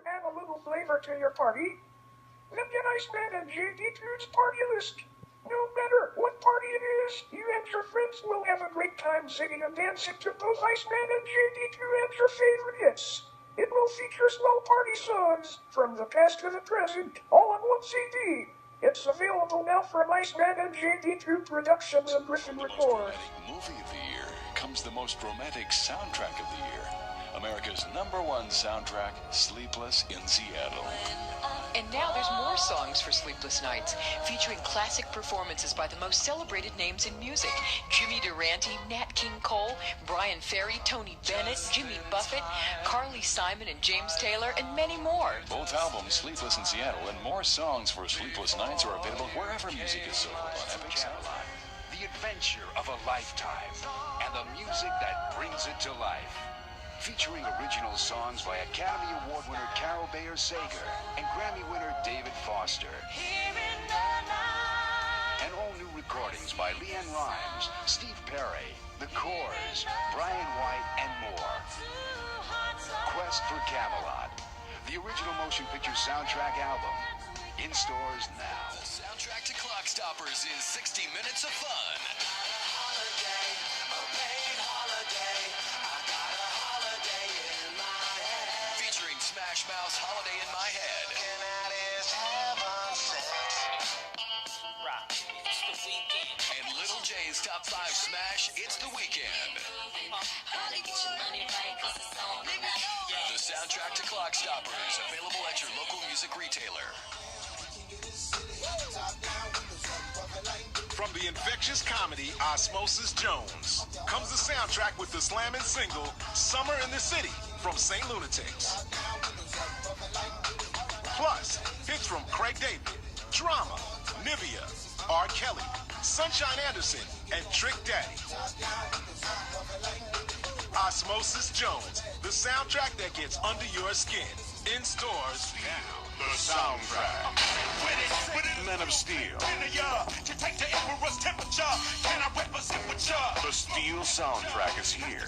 to add a little flavor to your party? Look at Iceman and JD2's party list. No matter what party it is, you and your friends will have a great time singing and dancing to both Iceman and JD2 and your favorite hits. It will feature slow party songs from the past to the present, all on one CD. It's available now from Iceman and JD2 Productions and Griffin Records. Movie of the year comes the most romantic soundtrack of the year. America's #1 soundtrack, Sleepless in Seattle. And now there's more songs for Sleepless Nights, featuring classic performances by the most celebrated names in music. Jimmy Durante, Nat King Cole, Brian Ferry, Tony Bennett, Jimmy Buffett, Carly Simon and James Taylor, and many more. Both albums, Sleepless in Seattle and more songs for Sleepless Nights, are available wherever music is sold on Epic Sound. The adventure of a lifetime and the music that brings it to life. Featuring original songs by Academy Award winner Carol Bayer Sager and Grammy winner David Foster. And all new recordings by Leanne Rimes, Steve Perry, The Corrs, Brian White, and more. Quest for Camelot, the original motion picture soundtrack album. In stores now. The soundtrack to Clock Stoppers is 60 minutes of fun. Featuring Smash Mouth's Holiday in My Head. And Little J's Top 5 Smash, It's the Weekend. The soundtrack to Clock Stoppers, available at your local music retailer. From the infectious comedy Osmosis Jones comes the soundtrack with the slamming single Summer in the City from St. Lunatics. Plus, hits from Craig David, Drama, Nivea, R. Kelly, Sunshine Anderson, and Trick Daddy. Osmosis Jones, the soundtrack that gets under your skin. In stores now. The soundtrack. Men of Steel. To take the emperor's temperature, can I represent with ya? The Steel soundtrack is here.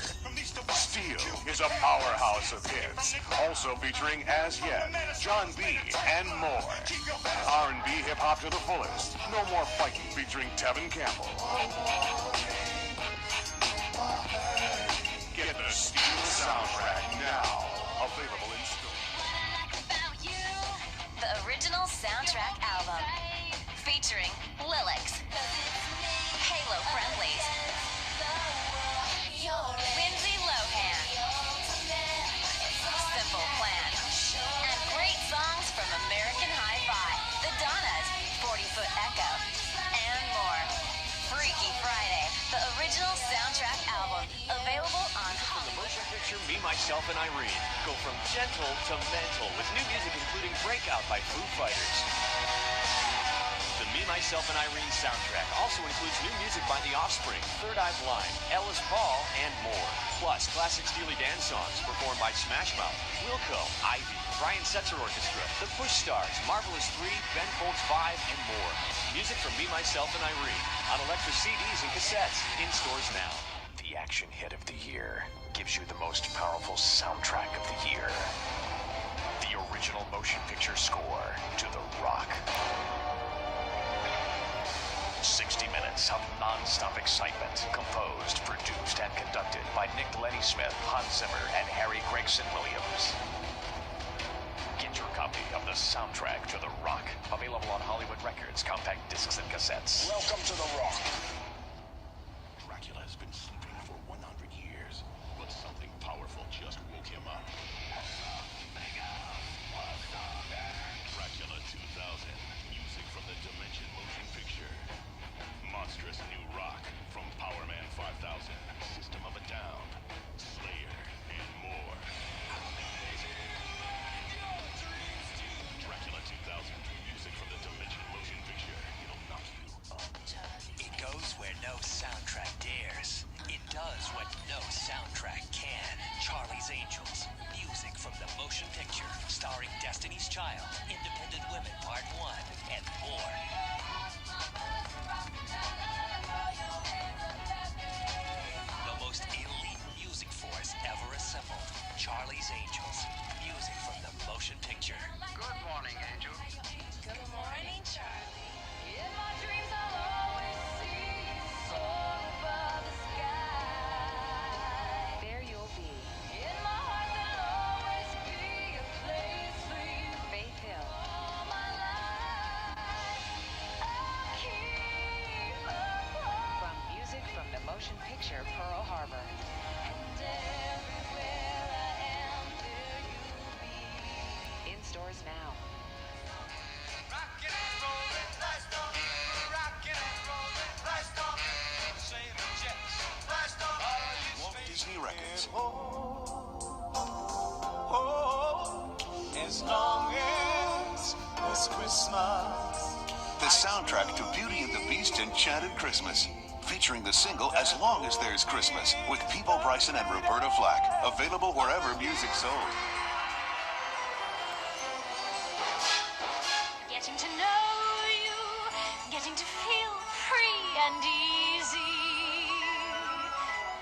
Steel is a powerhouse of hits. Also featuring As Yet, John B, and more. R&B hip-hop to the fullest. No More Fighting featuring Tevin Campbell. Get the Steel soundtrack now. Available in stores. The original soundtrack album, featuring Lilix, Halo Friendlies, Lindsay Lohan, Simple Plan, and great songs from American Hi-Fi, The Donnas, 40-Foot Echo, and more. Freaky Friday, the original soundtrack album, available on From the motion picture Me, Myself, and Irene, go from gentle to mental with new music including Breakout by Foo Fighters. The Me, Myself, and Irene soundtrack also includes new music by The Offspring, Third Eye Blind, Ellis Paul, and more. Plus, classic Steely Dan songs performed by Smash Mouth, Wilco, Ivy, Brian Setzer Orchestra, The Push Stars, Marvelous 3, Ben Folds 5, and more. Music from Me, Myself, and Irene on electric CDs and cassettes. In stores now. The action hit of the year gives you the most powerful soundtrack of the year. The original motion picture score to The Rock. 60 minutes of non-stop excitement, composed, produced, and conducted by Nick Lenny Smith, Hans Zimmer, and Harry Gregson Williams. Get your copy of the soundtrack to The Rock, available on Hollywood Records, compact discs and cassettes. Welcome to The Rock. Dracula has been sleeping for 100 years, but something powerful just woke him up. Dracula 2000, music from the Dimension Motion Picture. Monstrous new rock from Power Man 5000, System of a Down, Slayer, and more. Dracula 2000, music from the Dimension Motion Picture. It'll knock you up. It goes where no soundtrack dares. It does what no soundtrack can. Charlie's Angels, music from the motion picture, starring Destiny's Child, Independent Women Part 1, and more. The most elite music force ever assembled. Charlie's Angels, music from the motion picture. stores now. Walt Disney Records. As long as it's Christmas. The soundtrack to Beauty and the Beast Enchanted Christmas. Featuring the single As Long as There's Christmas with Peebo Bryson and Roberta Flack. Available wherever music's sold. Getting to know you, getting to feel free and easy.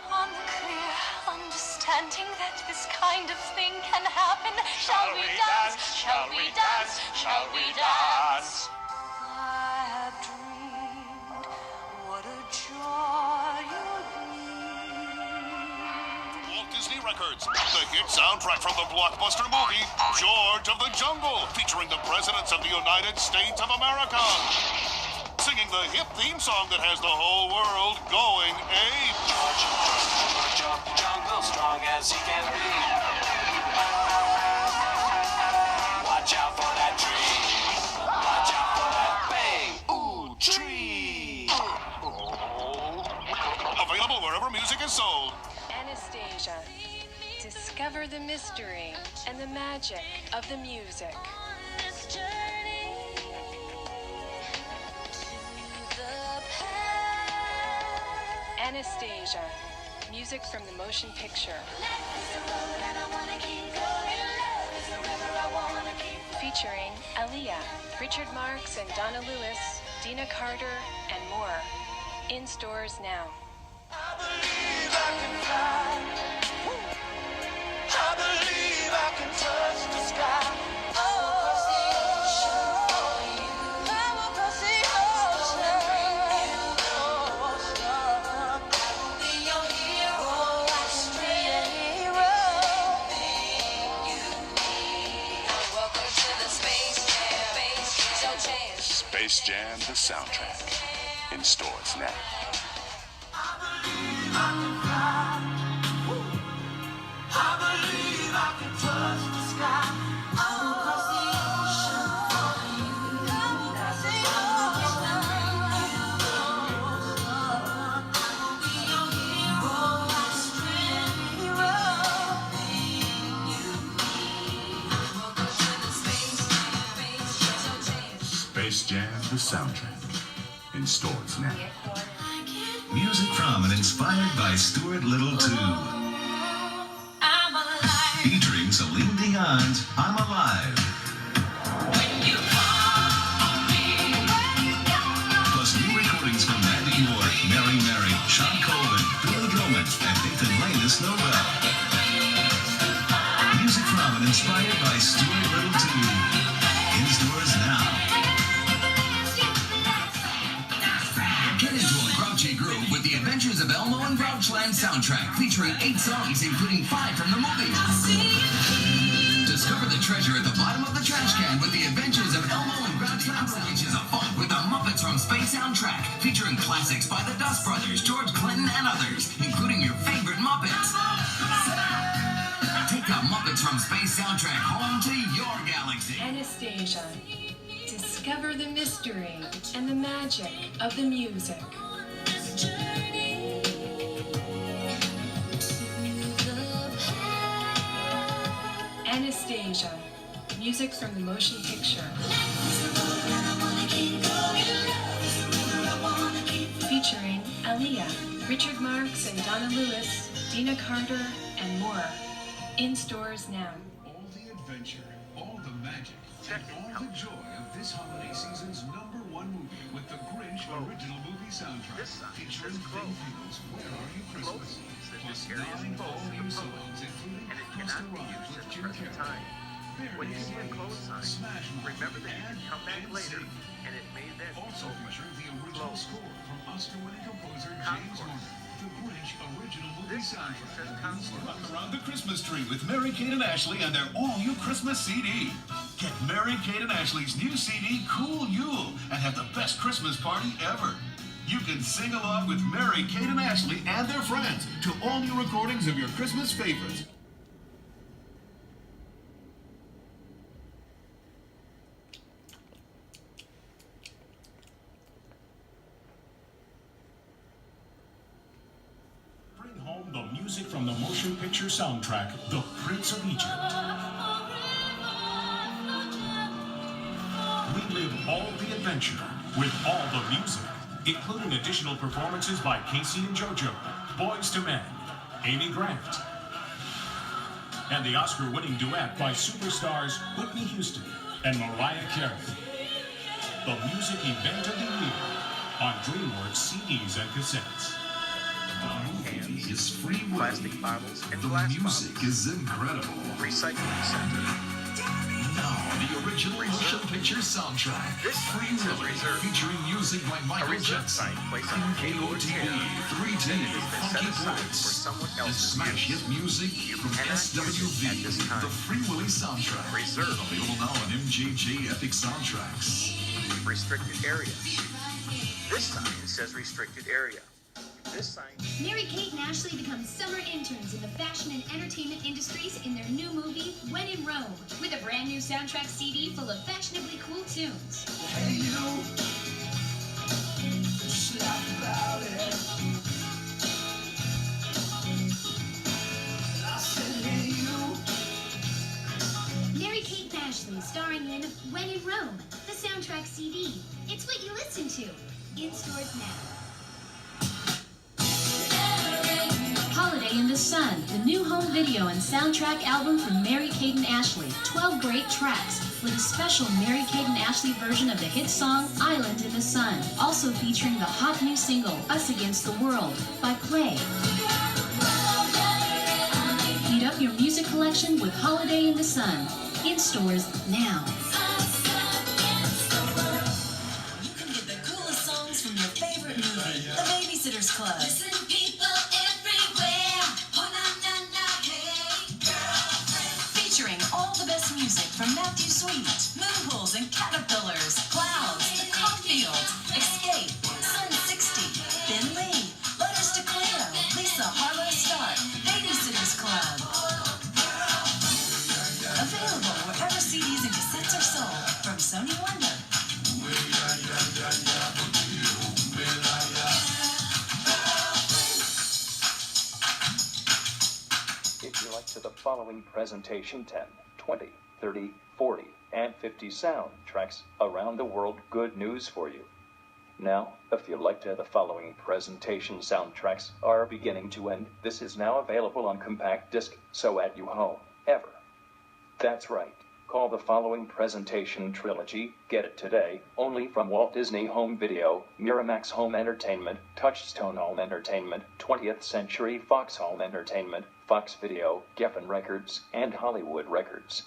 On the clear understanding that this kind of thing can happen. Shall we dance? Shall we dance? Shall we dance? I have dreamed what a joy you'll be. Walt Disney Records, the hit soundtrack from the blockbuster movie George of the Jungle, featuring the presidents of the United States of America. Singing the hip theme song that has the whole world going ape. George of the jungle, strong as he can be. Watch out for that tree. Watch out for that bang. Ooh, tree. Available wherever music is sold. Anastasia. Discover the mystery and the magic of the music. Anastasia. Music from the motion picture. Featuring Aaliyah, Richard Marx and Donna Lewis, Dina Carter, and more. In stores now. I believe I can fly. I believe I can touch the sky. Across the ocean for you. I will cross the ocean. I will be your hero. I can be a hero. Welcome to the Space Jam. Space Jam, the soundtrack. In stores now. I believe I can touch the sky. I will cross the ocean for you. I will cross the ocean. I will be your hero. Welcome to the Space Jam. Space Jam, the soundtrack. In stores now. Music from and inspired by Stuart Little 2. I'm alive. Featuring Celine Dion's I'm Alive. When you call on me. Plus new recordings from Randy York, Mary Mary, Sean Colvin, Billy Gilman, and Nathan Lanus Noel. Music from and inspired by Stuart Little 2. In stores now. Get into a grouchy groove with the Adventures of Elmo and Grouchland soundtrack, featuring 8 songs, including 5 from the movie. Discover the treasure at the bottom of the trash can with the Adventures of Elmo and Grouchland Inches of Funk with the Muppets from Space soundtrack, featuring classics by the Dust Brothers, George Clinton, and others, including your favorite Muppets. Take the Muppets from Space soundtrack home to your galaxy. Anastasia. Discover the mystery and the magic of the music. Anastasia. Music from the motion picture. Featuring Aaliyah, Richard Marx and Donna Lewis, Dina Carter, and more. In stores now. All the adventure, all the magic, and all the joy of this holiday season's #1 movie with the Grinch original movie soundtrack. Featuring Ben Fields' Where Are You Christmas? Plus 9 all-new songs, including Costa Rhymes with Jim Carrey. When you see a close sign, remember that you can come back later, and it made that also featuring the original score from Oscar-winning composer James Horner. The Grinch original movie soundtrack. Around the Christmas tree with Mary-Kate and Ashley and their all-new Christmas CD. Get Mary-Kate and Ashley's new CD, Cool Yule, and have the best Christmas party ever. You can sing along with Mary-Kate and Ashley and their friends to all new recordings of your Christmas favorites. motion picture soundtrack, The Prince of Egypt. Relive all the adventure with all the music, including additional performances by Casey and JoJo, Boys to Men, Amy Grant, and the Oscar-winning duet by superstars Whitney Houston and Mariah Carey. The music event of the year on DreamWorks CDs and cassettes. The movie is free will. Plastic bottles and The glass music bottles. is incredible. Recycling center. Now, the original motion picture soundtrack. This Free says Will, reserve. featuring music by A Michael reserve Jackson, sign placed on a table or KOTV, chair. 3D, Then it has been set Funky aside for Bullets, someone and else's smash use. hit music You from cannot use it at this SWV, time. the Free Willy soundtrack. Reserve. Available now on MJJ Epic Soundtracks. Restricted area. This sign says restricted area. This sign. Mary-Kate and Ashley become summer interns in the fashion and entertainment industries in their new movie, When in Rome, with a brand new soundtrack CD full of fashionably cool tunes. Hey, you. Just laugh about it. I said, hey, you. Mary-Kate and Ashley starring in When in Rome, the soundtrack CD. It's what you listen to. In stores now. Holiday in the Sun, the new home video and soundtrack album from Mary-Kate and Ashley. 12 great tracks with a special Mary-Kate and Ashley version of the hit song Island in the Sun. Also featuring the hot new single Us Against the World by Play. Heat up your music collection with Holiday in the Sun. In stores now. You can get the coolest songs from your favorite movie, The Babysitter's Club. Listen, people everywhere. Oh, na, na, na, hey. Featuring all the best music from Matthew Sweet, Moonpools and Caterpillars, Clouds, The Caulfield, Escape, Sun 60, Ben Lee, Letters to Cleo, Lisa Harlow Stark, Babysitter's Club. Available wherever CDs and cassettes are sold from Sony Wonder. If you like to the following presentation 10, 20, 30, 40, and 50 soundtracks around the world, good news for you. Now, if you like to the following presentation soundtracks are beginning to end, this is now available on compact disc, so at you home, ever. That's right. Call the following presentation trilogy, get it today, only from Walt Disney Home Video, Miramax Home Entertainment, Touchstone Home Entertainment, 20th Century Fox Home Entertainment, Fox Video, Geffen Records, and Hollywood Records.